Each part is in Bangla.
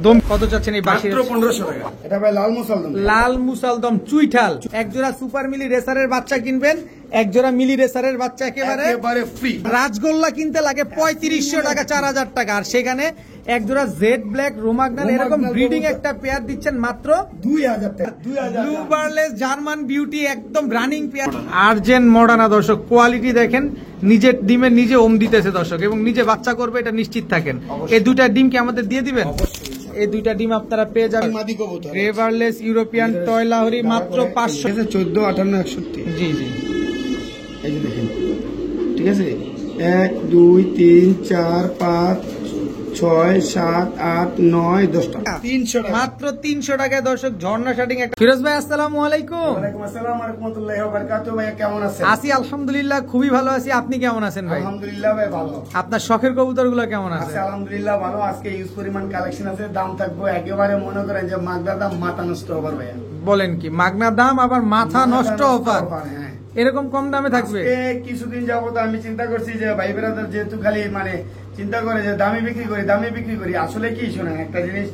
দম কত চাচ্ছেন এই বাসি? মাত্র 1500 টাকা। এটা ভাই লাল মুসালদম। লাল মুসালদম চুইঠাল। এক জোড়া সুপার মিলি রেসারের বাচ্চা কিনবেন, এক জোড়া মিলি রেসারের বাচ্চা একেবারে ফ্রি। রাজগোল্লা কিনতে লাগে 3500 টাকা, 4000 টাকা, আর সেখানে এক জোড়া জেড ব্ল্যাক রোমাগনাল এরকম ব্রিডিং একটা পেয়ার দিচ্ছেন মাত্র 2000 টাকা। ব্লু বার্লেস জার্মান বিউটি একদম রানিং পেয়ার। আর্জেন্ট মডার্না দর্শক, কোয়ালিটি দেখেন, নিজের ডিমের নিজে ওম দিতেছে দর্শক, এবং নিজে বাচ্চা করবে এটা নিশ্চিত থাকেন। এই দুইটা ডিম কি আমাদের দিয়ে দিবেন? এই দুইটা ডিম আপনারা পেয়ে যাবেন। গ্রে বার্লেস ইউরোপিয়ান টয় লাহোরি মাত্র 500। 14, 58, 61। জি জি, এই যে দেখেন, ঠিক আছে। 1, 2, 3, 4, 5, 6, 7, 8, 9, 10 টাকা। 300 টাকা মাত্র 300 টাকায় দর্শক ঝর্ণা শার্টিং একটা। ফিরোজ ভাই আসসালামু আলাইকুম। ওয়ালাইকুম আসসালাম ওয়া রাহমাতুল্লাহি ওয়া বারাকাতুহু। ভাই কেমন আছেন? আছি আলহামদুলিল্লাহ, খুবই ভালো আছি। আপনি কেমন আছেন ভাই? আলহামদুলিল্লাহ ভাই ভালো। আপনার শখের কবুতরগুলো কেমন আছে? আছে আলহামদুলিল্লাহ ভালো। আজকে ইউজ পরিমাণ কালেকশন আছে, দাম থাকবো একেবারে মনে করেন যে মাগদার দাম মাথা নষ্ট হবার ভাইয়া। বলেন কি, মাগনা দাম আবার মাথা নষ্ট অফার, হ্যাঁ। এরকম কম দামে থাকবে? কিছুদিন যাবত আমি চিন্তা করছি যে ভাই বেরাদার যেহেতু খালি চিন্তা করে যে দামে বিক্রি করি। আসলে কি শোনেন একটা জিনিস,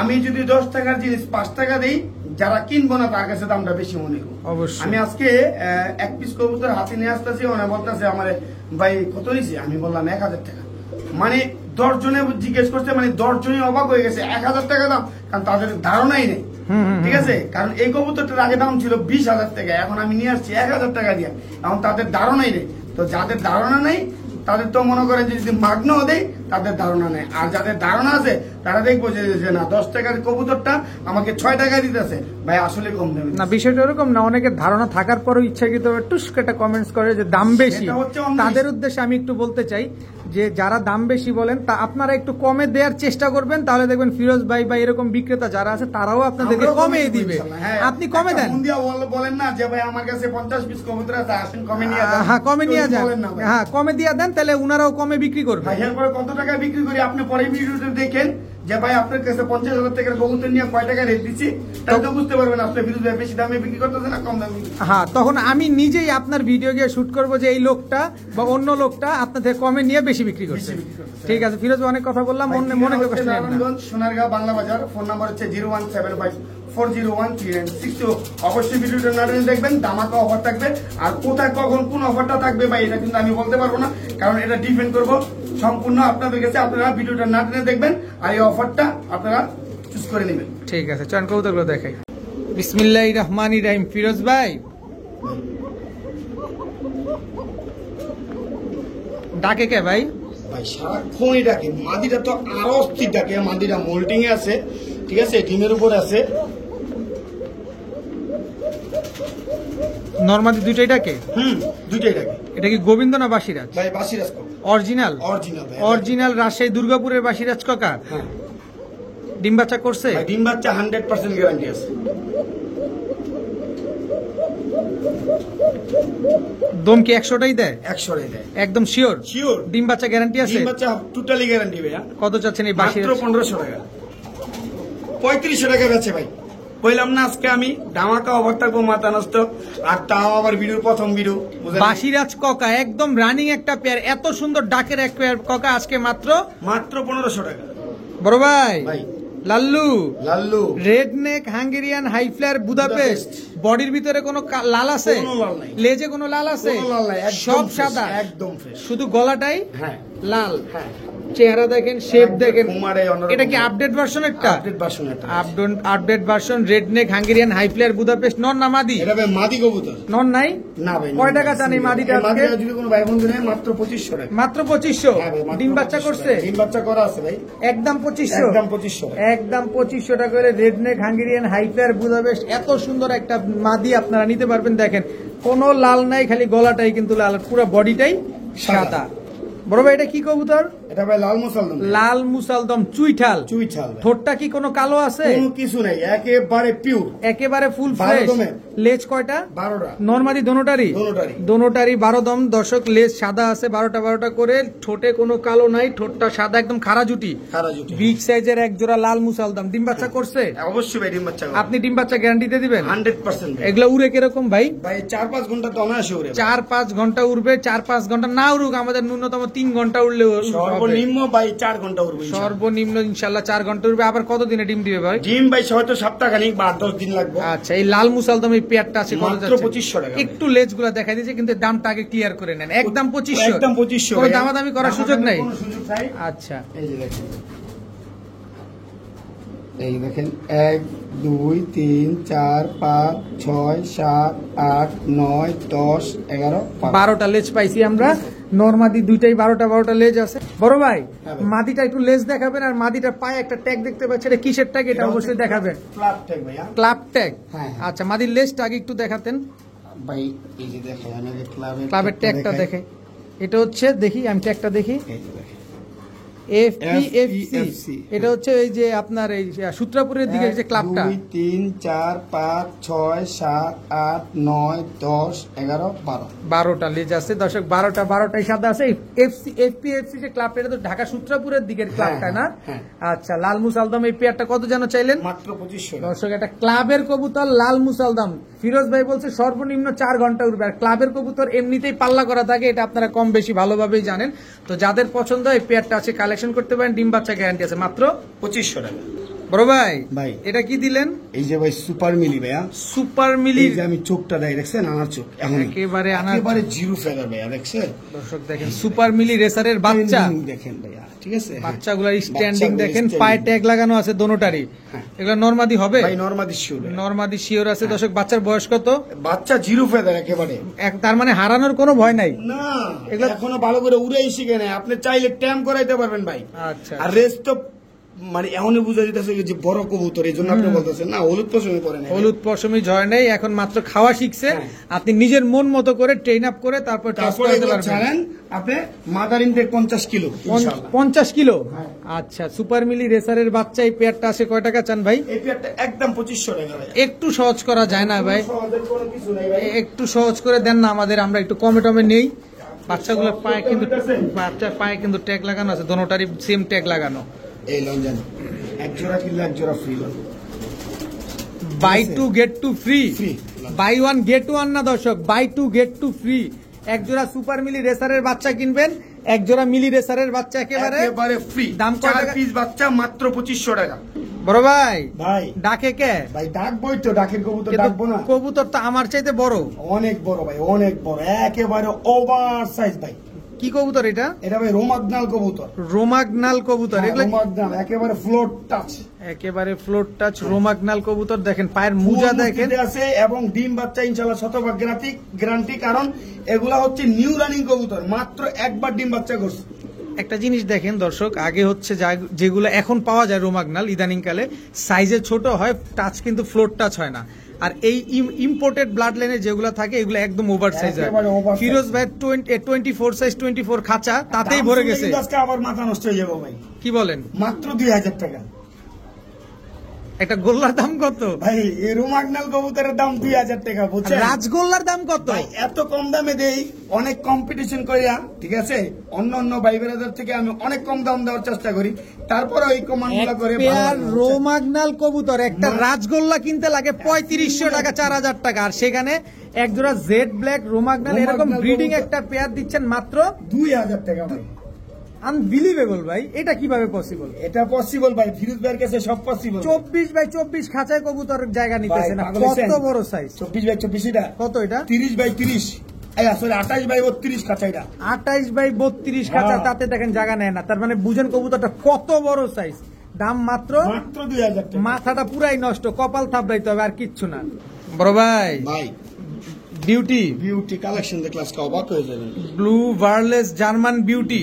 আমি যদি 10 টাকার জিনিস 5 টাকা দিই, যারা কিনবো না তার কাছে দামটা বেশি মনে করবো। অবশ্যই। আমি আজকে এক পিস কবুতর হাতে নিয়ে আসতেছি, ওরা বলতেছে আমার ভাই কত নিয়েছি, আমি বললাম 1000 টাকা। 10 জনে জিজ্ঞেস করছে, 10 জনই অবাক হয়ে গেছে 1000 টাকা দাম, কারণ তাদের ধারণাই নেই। ঠিক আছে, কারণ এই কবুতরটার আগে দাম ছিল 20,000 টাকা, এখন আমি নিয়ে আসছি 1000 টাকা দিয়ে, এখন তাদের ধারণাই নেই। তো যাদের ধারণা নেই তাদের তো মনে করেন যে যদি মাগনাও দেয় তাদের ধারণা নেই, আর যাদের ধারণা আছে তারা দেখবো যে না 10 টাকার কবুতরটা আমাকে 6 টাকা দিতেছে, ভাই আসলে কম দামে না। বিষয়টা এরকম না, অনেকের ধারণা থাকার পরও ইচ্ছাকৃত টুস একটা কমেন্টস করে যে দাম বেশি। তাদের উদ্দেশ্যে আমি একটু বলতে চাই যে যারা দাম বেশি বলেন তা আপনারা একটু কমে দেওয়ার চেষ্টা করবেন, তাহলে দেখবেন ফিরোজ ভাই বা এরকম বিক্রেতা যারা আছে তারাও আপনাদেরকে কমে দিবে। আপনি কমে দেন, বলেন না যে ভাই আমার কাছে 50 পিস কবুতর আছে, আসেন কমে নিয়ে যান। হ্যাঁ কমে নিয়ে যান, হ্যাঁ কমে দিয়ে দেন, তাহলে উনারাও কমে বিক্রি করবে। ভাই এরপরে কত টাকা বিক্রি করি আপনি পরে ভিডিওতে দেখেন যে ভাই আপনার কাছে 50,000 টাকার কবুতর নিয়ে কয় টাকা রেট দিচ্ছি, তাহলে তো বুঝতে পারবেন আপনার ফিরোজ ভাই বেশি দামে বিক্রি করতেছে না কম দামে। হ্যাঁ, তখন আমি নিজেই আপনার ভিডিও গিয়ে শুট করবো যে এই লোকটা বা অন্য লোকটা আপনাদের কমে নিয়ে বেশি বিক্রি করছে। ঠিক আছে ফিরোজ, অনেক কথা বললাম, মনে সোনারগাঁও বাংলা বাজার। ফোন নাম্বার হচ্ছে 01754013962। অবশ্যই ভিডিওটা না দেখবেন, দামাকা অফার থাকবে। আর কোথায় কখন কোন অফারটা থাকবে ভাই এটা কিন্তু আমি বলতে পারবো না, কারণ এটা ডিপেন্ড করবো সম্পূর্ণ আপনাদের কাছে। আপনারা ভিডিওটা না টেনে দেখবেন আর এই অফারটা আপনারা চুজ করে নেবেন। ঠিক আছে, চয়ন কবুতরগুলো দেখাই। বিসমিল্লাহির রহমানির রহিম। ফিরোজ ভাই ডাকে কে ভাই? ভাই সারাক্ষণই ডাকে, মাদিটা তো আরো অস্থির ডাকে। মাদিটা মোল্টিং এ আছে, ঠিক আছে, ডিমের উপর আছে। নরমাদি দুইটাই ডাকে? দুইটাই ডাকে। এটা কি গোবিন্দ না বাসিরাজ? ভাই বাসিরাজ অরিজিনাল। অরিজিনাল রাজশাহী দুর্গাপুরের বাসিরাজ কাকা। হ্যাঁ। ডিম বাচ্চা করছে? ডিম বাচ্চা 100% গ্যারান্টি আছে। দম কি 100টাই দেয়? 100টাই দেয়, একদম শিওর? শিওর। ডিম বাচ্চা গ্যারান্টি আছে? ডিম বাচ্চা টোটালি গ্যারান্টি ভাইয়া। কত চাচ্ছেন এই বাসিরাজ? মাত্র 1500 টাকা। 3500 টাকা বেচে ভাই। বললাম না আজকে আমি ধামাকা অফার থাকবো মাথা নষ্ট, আর তাও আবার ভিডিওর প্রথম ভিডিও। বাসিরাজ কাকা একদম রানিং একটা পেয়ার, এত সুন্দর ডাকের এক পেয়ার কাকা আজকে মাত্র 1500 টাকা। বড় ভাই Lallu red neck Hungarian high flyer Budapest. বডির ভিতরে কোনো লাল আছে? লেজে কোনো লাল আছে? সব সাদা একদম, শুধু গলাটাই লাল। চেহারা দেখেন, শেপ দেখেন। এটা কি আপডেট ভার্সন? একটা update version red neck Hungarian high flyer Budapest. নন না মাদি? এটা ভাই মাদি কবুতর। নন নাই? না ভাই। কয় টাকা চান এই মাদিটা? যদি কোনো ভাই বন্ধু নেয় মাত্র 2500 টাকা। মাত্র 2500? ডিম বাচ্চা করছে? ডিম বাচ্চা করা আছে ভাই। একদম 2500? একদম 2500 টাকা করে red neck Hungarian high flyer Budapest. এত সুন্দর একটা মাদি আপনারা নিতে পারবেন। দেখেন কোনো লাল নাই, খালি গলাটাই কিন্তু লাল, পুরো বডিটাই সাদা। বড় ভাই এটা কি কবুতর? এটা ভাই লাল মুসালদম। লাল মুসালদম চুইঠাল। ঠোঁটটা কি কোনো কালো আছে? কোনো কিছু নাই, একেবারে পিওর, একেবারে ফুল ফ্রেশ। লেজ কয়টা? 12টা। নরমাদি দোনোটারি? দোনোটারি 12 দম। দর্শক লেজ সাদা আছে 12টা করে। ঠোঁটে কোনো কালো নাই, ঠোঁটটা সাদা একদম খারাজুটি। বিগ সাইজের এক জোড়া লাল মুসালদম। ডিম বাচ্চা করছে? অবশ্যই ভাই ডিম বাচ্চা। আপনি ডিম বাচ্চা গ্যারান্টি দিয়ে দিবেন? 100%। এগুলো উড়ে কিরকম ভাই? ভাই 4-5 ঘন্টা তো অনায়াসে উড়ে। 4-5 ঘন্টা উড়বে। 4-5 ঘন্টা না উড়ুক, আমাদের ন্যূনতম 3 ঘন্টা উঠলে সর্বনিম্ন ভাই 4 ঘন্টা উঠবে ইনশাআল্লাহ। সর্বনিম্ন ইনশাল্লাহ 4 ঘন্টা উঠবে। আবার কতদিনে ডিম দিবে ভাই? ডিম ভাই হয়তো সপ্তাহখানিক বা 10 দিন লাগবে। আচ্ছা, এই লাল মুসালদম এই পেয়ারটা আছে কত মাত্র যাচ্ছে? 2500 টাকা। একটু লেজগুলো দেখাই দিয়েছে, কিন্তু দামটা আগে ক্লিয়ার করে নেন। একদম 2500, একদম 2500 কোনো দামাদামি করার সুযোগ নাই। কোনো সুযোগ নাই। আচ্ছা, এই যে দেখেন, এই দেখেন 1 2 3 4 5 6 7 8 9 10 11 12টা লেজ পাইছি আমরা। নরমাদি দুইটাই 12টা লেজ আছে। বড় ভাই, হ্যাঁ ভাই। মাদিটা একটু লেজ দেখাবেন, আর মাদিটার পায়ে একটা ট্যাগ দেখতে পাচ্ছি, এটা কিসের ট্যাগ এটা অবশ্যই দেখাবেন। ক্লাব ট্যাগ ভাইয়া। Club tag. হ্যাঁ। আচ্ছা, মাদির লেজটা আগে একটু দেখাতেন। ভাই এই যে দেখেন, আমি আগে ক্লাবের ট্যাগটা দেখে। এটা হচ্ছে, দেখি আমি ট্যাগটা দেখি, এই যে দেখেন FPFC। এটা হচ্ছে এই যে আপনার এই সূত্রাপুরের দিকে যে ক্লাবটা। 2 3 4 5 6 7 8 9 10 11 12 12টা লেজ আছে দর্শক, 12টাই সাদা আছে। FPFC যে ক্লাবটা, এটা তো ঢাকা সূত্রাপুরের দিকের ক্লাবটা না? হ্যাঁ। আচ্ছা, লাল মুসালদম এই পেয়ারটা কত যেন চাইলেন? মাত্র 2500 টাকা। দর্শক, এটা ক্লাবের কবুতর লাল মুসালদম। ফিরোজ ভাই বলছে সর্বনিম্ন 4 ঘন্টা উঠবে। আর ক্লাবের কবুতর এমনিতেই পাল্লা করা থাকে, এটা আপনারা কম বেশি ভালোভাবেই জানেন। তো যাদের পছন্দ এই পেয়ারটা আছে, কালেকশন করতে পারেন। ডিম বাচ্চা গ্যারান্টি আছে, মাত্র 2500 টাকা। বড় ভাই, ভাই। এটা কি দিলেন? এই যে ভাই সুপার মিলি ভাইয়া। সুপার মিলি। এই যে আমি চোখটা দেই, দেখছেন আনার চোখ, এখন একেবারে আনার একেবারে জিরো ফেদার ভাইয়া, দেখছেন? দর্শক দেখেন, সুপার মিলি রেসারের বাচ্চা। Trending দেখেন ভাইয়া, ঠিক আছে? বাচ্চাগুলার স্ট্যান্ডিং বাচ্চাগুলোর দেখেন, standing। পায়ে ট্যাগ লাগানো আছে দোনোটারই। হ্যাঁ। এগুলো নরমাদি হবে? ভাই নরমাদি শিওর। নরমাদি শিওর আছে দর্শক। বাচ্চার বয়স কত? বাচ্চা জিরো ফেদার একেবারে। তার মানে হারানোর কোনো ভয় নাই। না, এগুলো- এখনো ভালো করে উড়েই শিখে নেয়। আপনি চাইলে ট্যাম করাইতে পারবেন ভাই। আচ্ছা। আর রেস্ট তো মানে এমনই বুঝা যেতেছে যে বড় কবুতর, এই জন্য আপনি বলতেছেন না হলুদ পশমে পরে না। হলুদ পশমি জয় নেই, এখন মাত্র খাওয়া শিখছে। হ্যাঁ। আপনি নিজের মন মতো করে ট্রেন আপ করে তারপর টস তারপরে করাতে এগুলো পারবেন। ছাড়েন, আপনি মাদার ইনটেক 50 কিলো ইনশাআল্লাহ। 50 কিলো। হ্যাঁ। আচ্ছা, সুপার মিলি রেসারের বাচ্চা এই পেয়ারটা আছে কয় টাকা চান ভাই? এই পেয়ারটা একদম 2500 টাকা ভাই। একটু সহজ করা যায় না ভাই? সহজের কোনো কিছু নাই ভাই। একটু সহজ করে দেন না আমাদের, আমরা একটু কমে টমে নেই। বাচ্চাগুলোর পায়ে কিন্তু, বাচ্চার পায়ে কিন্তু ট্যাগ লাগানো আছে, দোনোটারই সেম ট্যাগ লাগানো। এই লঞ্জন এক জোড়া কিনলে এক জোড়া ফ্রি লন। Buy two get two free. Free। Buy one get one না দর্শক, buy two get two free. এক জোড়া সুপার মিলি রেসারের বাচ্চা কিনবেন, এক জোড়া মিলি রেসারের বাচ্চা একেবারে ফ্রি। দাম কত 4 টাকা? পিস বাচ্চা মাত্র 2500 টাকা। বড় ভাই, ভাই ডাকে কে? ভাই ডাকবই তো, ডাকের কবুতর কিন্তু ডাকবো না? কবুতর তো আমার চাইতে বড়। অনেক বড় ভাই, অনেক বড়, একেবারে ওভার সাইজ ভাই। কি কবুতর এটা? এটা ভাই রোমাগনাল কবুতর। রোমাগনাল কবুতর। এগুলো রোমাগনাল একেবারে ফ্লোর টাচ। একেবারে ফ্লোর টাচ রোমাগনাল কবুতর। দেখেন পায়ের মুজা দেখেন। আছে এবং ডিম বাচ্চা ইনশাআল্লাহ শতভাগ গ্যারান্টি, কারণ এগুলা হচ্ছে নিউ রানিং কবুতর, মাত্র একবার ডিম বাচ্চা করছে। একটা জিনিস দেখেন দর্শক, আগে হচ্ছে যেগুলো এখন পাওয়া যায় রোমাগনাল, ইদানিং কালে সাইজে ছোট হয়, টাচ কিন্তু ফ্লোর টাচ হয় না। আর এই ইম্পোর্টেড ব্লাড লাইনে যেগুলো থাকে এগুলো একদম ওভার সাইজ হয়। একেবারে over size। ফিরোজ ভাই 24 সাইজ, 24 খাঁচা, তাতেই ভরে গেছে। আজকে আবার মাথা নষ্ট হয়ে যাবো ভাই। কি বলেন? মাত্র 2000 টাকা। একটা গোল্লার দাম কত ভাই? এই রোমাগনাল কবুতরের দাম 2000 টাকা, বুঝছেন? রাজগোল্লার দাম কত? ভাই এত কম দামে দেই, অনেক কম্পিটিশন করিয়া, ঠিক আছে? অন্য ভাই বেরাদার থেকে আমি অনেক কম দাম দেওয়ার চেষ্টা করি, তারপরে ওই কমান্ডগুলো করে ভালো পেয়ার লাগে, বুঝছেন? রোমাগনাল কবুতর একটা রাজগোল্লা কিনতে লাগে 3500 টাকা, 4000 টাকা। আর সেখানে একজোড়া জেড ব্ল্যাক রোমাগনাল এরকম রোমাগনাল ব্রিডিং কবুতর। একটা পেয়ার দিচ্ছেন মাত্র 2000 টাকা ভাই। আনবিলিভেবল ভাই, এটা কিভাবে পসিবল? এটা পসিবল ভাই, ফিরোজ ভাইয়ের কাছে সব পসিবল। 24x24 খাঁচায় কবুতর জায়গা নিতেছে না, কত বড় সাইজ? 24x24 এটা কত এটা? 30x30, আসলে 28x32 খাঁচা এটা। 28x32 খাঁচা, হ্যাঁ। তাতে দেখেন জায়গা নেয় না। তার মানে বুঝেন কবুতরটা কত বড় সাইজ। দাম মাত্র 2000 টাকা। মাথাটা পুরাই নষ্ট, কপাল থাপড়াইতে হবে, আর কিচ্ছু না। বড় ভাই, ভাই বিউটি কালেকশন দেখলে আজকে অবাক হয়ে যাবেন। ব্লু ভার্লেস জার্মান বিউটি,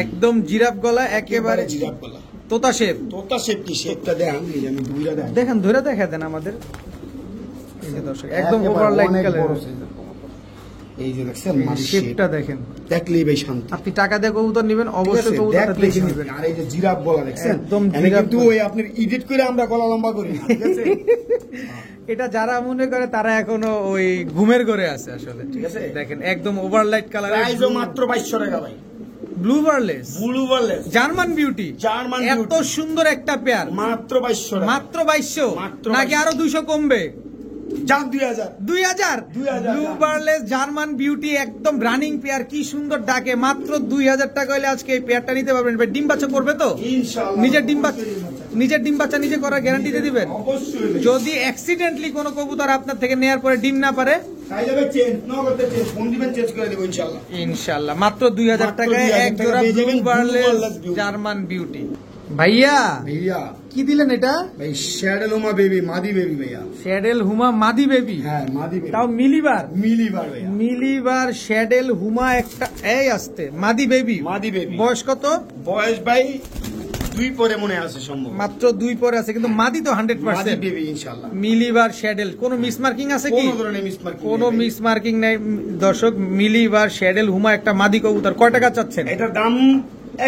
একদম জিরাফ গলা, একেবারে জিরাফ গলা, তোতা শেপ। তোতা শেপ। কি শেপটা দেখেন, এই যে আমি দুইটা দেখাই। দেখেন ধরে দেখা দেন আমাদের, এই যে দর্শক একদম একেবারে ওভার লাইট অনেক কালার। বড় size এর। এই যে দেখছেন মাঝি শেপটা দেখেন। দেখলেই ভাই শান্তি। আপনি টাকা দিয়ে কবুতর নেবেন, অবশ্যই কবুতরটা দেখলেই দেখে শান্তি। নেবেন। আর এই যে জিরাফ গলা দেখছেন, একদম এনে জিরাফ কিন্তু গলা। ওই আপনার এডিট করে আমরা গলা লম্বা করি না, ঠিক আছে? এটা যারা মনে করে তারা এখনো ওই ঘুমের ঘরে আছে আসলে, ঠিক আছে? আছে? দেখেন একদম ওভারলাইট কালার, প্রাইসও মাত্র 2200 টাকা ভাই। Blue wireless blue wireless German beauty, German এত বিউটি সুন্দর একটা পেয়ার, মাত্র 2200 টাকা। মাত্র 2200 মাত্র নাকি 2200 আরো 200 কমবে? যান 2000 2000 ব্লু বার্লেস জার্মান বিউটি একদম রানিং পেয়ার, কি সুন্দর ডাকে। মাত্র 2000 টাকা হলে আজকে এই পেয়ারটা নিতে পারবেন। ভাই ডিম বাচ্চা করবে তো? ইনশাআল্লাহ নিজের ডিম বাচ্চা নিজে করার গ্যারান্টি দিয়ে দিবেন? অবশ্যই। যদি অ্যাক্সিডেন্টলি কোনো কবুতর আপনার থেকে নেয়ার পরে ডিম না পারে তাইলে চেঞ্জ নগদে চেঞ্জ ফোন দিবেন, চেঞ্জ করে দেব ইনশাআল্লাহ। ইনশাআল্লাহ মাত্র 2000 টাকায় 2000 এক জোড়া পেয়ে যাবেন blue বার্লেস Blue Barles German beauty. ভাইয়া কি দিলেন এটা? ভাই শ্যাডেল হুমা বেবি, মাদি বেবি ভাইয়া। শ্যাডেল হুমা মাদি বেবি, হ্যাঁ মাদি বেবি, তাও মিলিবার ভাইয়া। মিলিবার শ্যাডেল হুমা একটা এই আসতে মাদি বেবি। বয়স কত? বয়স ভাই 2 পরে মনে আছে সম্ভব, মাত্র 2 পরে আছে, কিন্তু মাদি তো 100%। মাদি বেবি ইনশাআল্লাহ। মিলিবার শ্যাডেল কোনো মিস মার্কিং আছে কি? কোনো ধরনের মিসমার্কিং, কোনো মিস মার্কিং নাই দর্শক। মিলিবার শ্যাডেল হুমা একটা মাদি কবুতর, কয় টাকা চাচ্ছেন? এটার দাম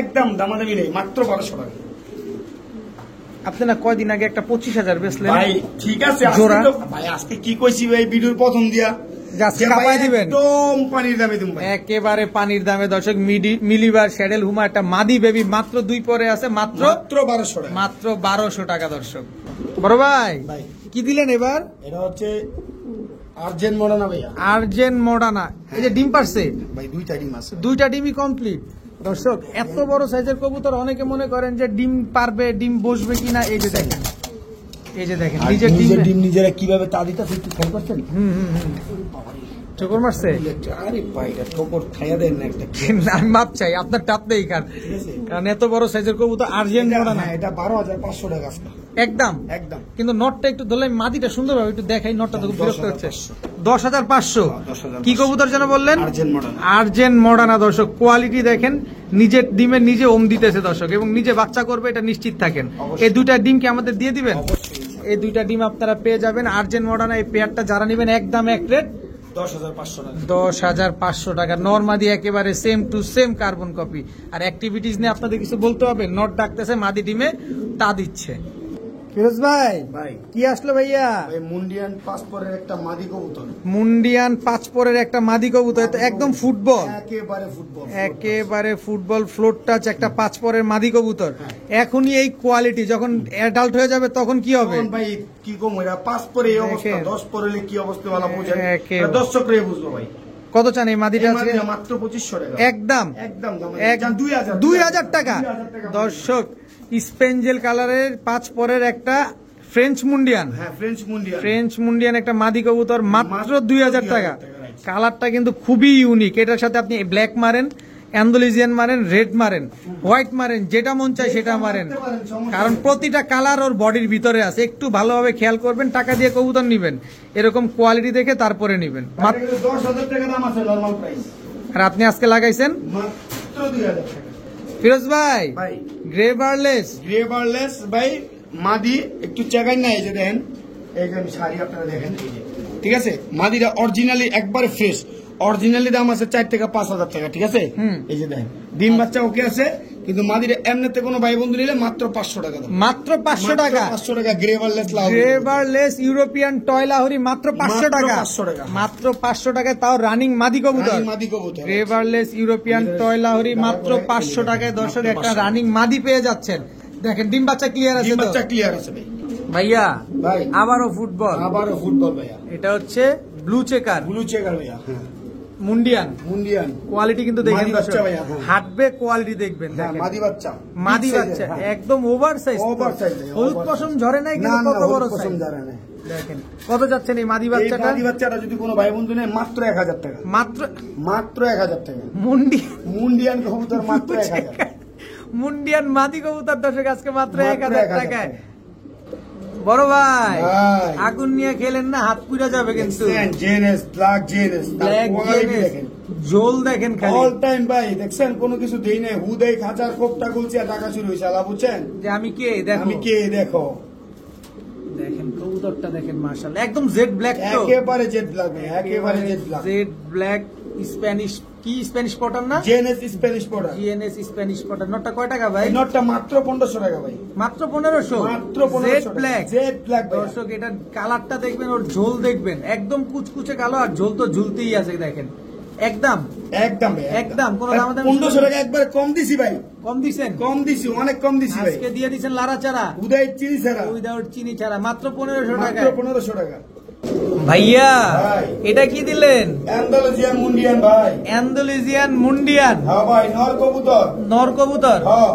একদম দামাদামি নেই, মাত্র 1200 টাকা। আপনি না কয়দিন আগে একটা 25,000 বেচলেন ভাই ঠিক আছে, জোড়া। ভাই আজকে কি কইছি ভাই ভিডিওর প্রথম দিয়া আজকে কাপায় দিবেন একদম পানির দামে দিম ভাই, একেবারে পানির দামে। দর্শক মিলিবার শ্যাডেল হুমা একটা মাদি বেবি মাত্র 2 পরে আছে, মাত্র 1200 টাকা। মাত্র 1200 টাকা। দর্শক বড় ভাই কি দিলেন এবার? এটা হচ্ছে আর্জেন্ট মডার্না ভাইয়া, আর্জেন্ট মডার্না। এই যে ডিম পারছে ভাই 2টা ডিম আছে, 2টা ডিমই কমপ্লিট। দর্শক এত বড় সাইজের কবুতর অনেকে মনে করেন যে ডিম পারবে, ডিম বসবে কিনা। এই যে দেখেন, এই যে দেখেন নিজের ডিম নিজেরা কিভাবে তা দিতেছে একটু খেয়াল করছেন? ঠোকর মারছে। আরে ভাই এটা ঠোকর খাইয়া দেন না একটা। আমি মাপ চাই আপনার টাপ নেই, কারণ এত বড় সাইজের কবুতর আর্জেন্ট মডার্না। এটা 12,500 টাকা আছে একদম একদম। কিন্তু নটটা একটু ধরলে মাদিটা সুন্দর ভাবে একটু দেখাই। নটটা তো খুব বিরক্ত হচ্ছে। 10,500 কি কবুতর যেন বললেন? Urgent Moderna. দর্শক কোয়ালিটি দেখেন, নিজের ডিমের নিজে ওম দিতেছে দর্শক, এবং নিজে বাচ্চা করবে এটা নিশ্চিত থাকেন। এই 2টা ডিম কি আমাদের দিয়ে দিবেন? এই 2টা ডিম আপনারা পেয়ে যাবেন আর্জেন্ট মডার্না। এই পেয়ারটা যারা নেবেন একদম এক রেট 10,500 টাকা। 10,500 টাকা। নরমাদি একেবারে same to same carbon copy. আর অ্যাক্টিভিটিস নিয়ে আপনাদের কিছু বলতে হবে? নট ডাকতেছে, মাদি ডিমে তা দিচ্ছে। ফিরোজ ভাই কি আসলো ভাইয়া? মুন্ডিয়ান পাসপোর্টের একটা মাদি কবুতর, মুন্ডিয়ান 5 পরের একটা মাদি কবুতর, তো একদম ফুটবল, একেবারে ফুটবল ফ্লোর টাচ একটা 5 পরের মাদি কবুতর। এখনই এই কোয়ালিটি, যখন অ্যাডাল্ট হয়ে যাবে তখন কি হবে ভাই? কি কম এরা 5 পরে এই অবস্থা, 10 পরে কি অবস্থা ভালো বুঝেন, দর্শকরা বুঝলো ভাই। কত চান এই মাদিটা? মাত্র 2500 টাকা। একদম 2000 টাকা। দর্শক স্পেঞ্জেল কালারের 5 পরের একটা ফ্রেঞ্চ মুন্ডিয়ান, ফ্রেঞ্চ মুন্ডিয়ান একটা মাদি কবুতর মাত্র 2000 টাকা। কালারটা কিন্তু খুবই ইউনিক। এটার সাথে আপনি ব্ল্যাক মারেন, অ্যান্ডালুজিয়ান মারেন, রেড মারেন, হোয়াইট মারেন, যেটা মন চায় সেটা মারেন, কারণ প্রতিটা কালার ওর বডির ভিতরে আছে। একটু ভালোভাবে খেয়াল করবেন, টাকা দিয়ে কবুতর নিবেন, এরকম কোয়ালিটি দেখে তারপরে নিবেন। 10,000 টাকা দাম আছে নরমাল প্রাইস, আর আপনি আজকে লাগাইছেন মাত্র 2000 টাকা। ফিরোজ ভাই গ্রে বার্লেস ভাই মাদি একটু চেকাই না, এই যে দেখেন, এই যে আমি শাড়ি আপনারা দেখেন, এই যে ঠিক আছে। মাদিটা অরিজিনালি একবারে ফ্রেশ, অরিজিনালি দাম আছে 4 থেকে 5,000 টাকা, ঠিক আছে। এই যে দেখেন ডিম বাচ্চা ওকে আছে, কিন্তু মাদিটা এমনিতে কোনো ভাই বন্ধু নিলে মাত্র 500 টাকা দাম, মাত্র 500 টাকা। 500 টাকা গ্রে বার্লেস ইউরোপিয়ান টয় লাহোরি মাত্র 500 টাকা, মাত্র 500 টাকায়, তাও রানিং মাদি কবুতর। গ্রে বার্লেস ইউরোপিয়ান টয় লাহোরি মাত্র 500 টাকায়। দর্শক একটা রানিং মাদি পেয়ে যাচ্ছেন। দেখেন ডিম বাচ্চা ক্লিয়ার আছে তো? ক্লিয়ার আছে ভাইয়া। আবারও ফুটবল ভাইয়া। এটা হচ্ছে ব্লু চেকার ভাইয়া, মুন্ডিয়ান কোয়ালিটি কিন্তু দেখেন, ভাইয়া হাঁটবে কোয়ালিটি দেখবেন। মাদি বাচ্চা একদম ওভার সাইজ, হলুদ পশম ঝরে নাই, কিন্তু কত বড় সাইজ দেখেন। কত যাচ্ছেন এই মাদি বাচ্চাটা? বাচ্চাটা যদি কোনো ভাই বন্ধু নেয় মাত্র 1000 টাকা, মাত্র 1000 টাকা। মুন্ডিয়ান কবুতর মাত্র 1000, মুন্ডিয়ান মাদি কবুতর দর্শক আজকে মাত্র 1000 টাকায়। বড় ভাই আগুন নিয়ে খেলেন না, হাত পুড়ে যাবে কিন্তু। জোল দেখেন অল টাইম ভাই, দেখছেন কোনো কিছু দেই নাই, হুদাই খাঁচার খোপটা খুলছি আর টাকা শুরু হয়েছে, আলা বুঝছেন যে আমি কে দেখো, দেখো দেখেন কবুতরটা দেখেন, মাশাআল্লাহ একদম জেড ব্ল্যাক, একেবারে জেড ব্ল্যাক ভাই, একেবারে জেড ব্ল্যাক স্প্যানিশ, কি স্প্যানিশ পটার না? GNS Spanish Potter, GNS Spanish Potter. নটটা কয় টাকা ভাই? নটটা মাত্র 1500 টাকা ভাই, মাত্র 1500, মাত্র 1500। জেড ব্ল্যাক দর্শক, এটা কালারটা দেখবেন, ওর ঝোল দেখবেন, একদম কুচকুচে কালো, আর ঝোল তো ঝুলতেই আছে দেখেন। একদম কোন দাম 1500 টাকা একবার কম দিছি ভাই, কম দিছি অনেক কম দিছি ভাই। আজকে দিয়ে দিবেন লারা চারা, উইদাউট চিনি ছাড়া, চিনি ছাড়া, মাত্র 1500 টাকা, 1500 টাকা। ভাইয়া ভাই। এটা কি দিলেন? অ্যান্ডালুজিয়ান মুন্ডিয়ান ভাই। অ্যান্ডালুজিয়ান মুন্ডিয়ান হ্যাঁ ভাই, নর কবুতর। নর কবুতর, হ্যাঁ,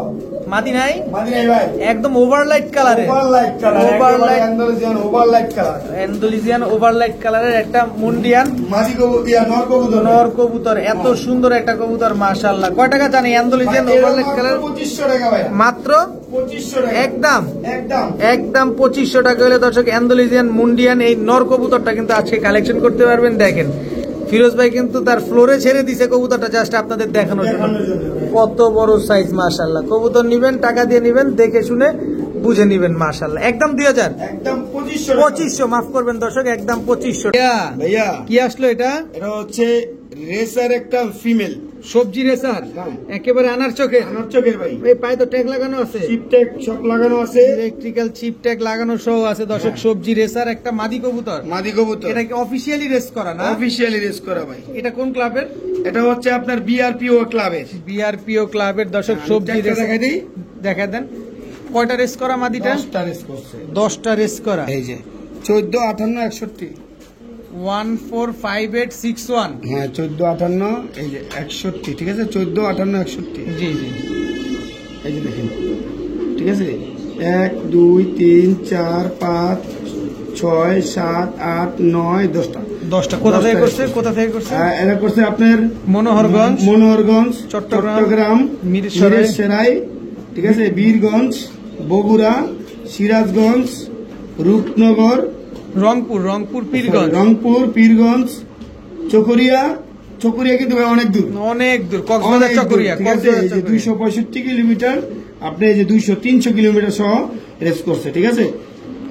মাদি নাই, মাদি নাই ভাই। একদম ওভারলাইট কালারে, ওভারলাইট কালার, ওভারলাইট অ্যান্ডালুজিয়ান ওভারলাইট কালার। অ্যান্ডালুজিয়ান ওভারলাইট কালারের একটা মুন্ডিয়ান মাদি কবুতর, নর কবুতর। নর কবুতর, এত সুন্দর একটা কবুতর মাশাআল্লাহ। কয় টাকা জানি অ্যান্ডালুজিয়ান ওভারলাইট কালার? 2500 টাকা ভাই। মাত্র 2500 টাকা একদম একদম। একদম 2500 টাকা হলে দর্শক অ্যান্ডালুজিয়ান মুন্ডিয়ান এই নর কবুতরটা কিন্তু আজকে কালেকশন করতে পারবেন। দেখেন ফিরোজ ভাই কিন্তু তার ফ্লোরে ছেড়ে দিছে কবুতরটা জাস্ট আপনাদের দেখানোর জন্য। দেখানোর জন্য। কত বড় সাইজ মাশাআল্লাহ। কবুতর নিবেন, টাকা দিয়ে নিবেন, দেখে শুনে বুঝে নিবেন মাশাআল্লাহ। একদম 2000, একদম 2500 টাকা। 2500 মাফ করবেন দর্শক, একদম 2500। ভাইয়া কি আসলো এটা? এটা হচ্ছে রেসার একটা ফিমেল সবজি রেসার, হ্যাঁ। একেবারে আনার চোখে। আমার চোখের ভাই। এই পায়ে তো ট্যাগ লাগানো আছে, চিপ ট্যাগ সব লাগানো আছে। ইলেকট্রিক্যাল চিপ ট্যাগ লাগানো সহ আছে দর্শক। সবজি রেসার একটা মাদি কবুতর। মাদি কবুতর। এটা কি অফিসিয়ালি রেস করা না? অফিশিয়ালি রেস করা ভাই। এটা কোন ক্লাবের? এটা হচ্ছে আপনার বিআরপিও ক্লাবের। বিআরপিও ক্লাবের দর্শক সবজি ট্যাগটা রেস। দেখাই দিই। দেখা দেন কয়টা রেস করা মাদিটা? 10টা রেস করছে। 10টা রেস করা। এই যে 14, 58, 61। 145861। হ্যাঁ 14, 58, এই যে 61, ঠিক আছে? 14, 58, 61। জি জি। এই যে দেখেন, ঠিক আছে? 1, 2, 3, 4, 5, 6, 7, 8, 9, 10টা। 10টা কোথা থেকে 10টা করছে? race কোথা থেকে করছে? এটা করছে আপনার মনোহরগঞ্জ, মনোহরগঞ্জ, চট্টগ্রাম, মিরসরাই, মিরসরাই, ঠিক আছে? বীরগঞ্জ, বগুড়া, সিরাজগঞ্জ, রূপনগর, রংপুর, পীরগঞ্জ। রংপুর, পীরগঞ্জ, চকরিয়া। চকরিয়া কিন্তু ভাই অনেক দূর, অনেক দূর, কক্সবাজার, অনেক দূর, চকরিয়া, ঠিক আছে? এই যে 265 কিলোমিটার, আপনি এই যে 200-300 কিলোমিটার সহ রেস করছে, ঠিক আছে?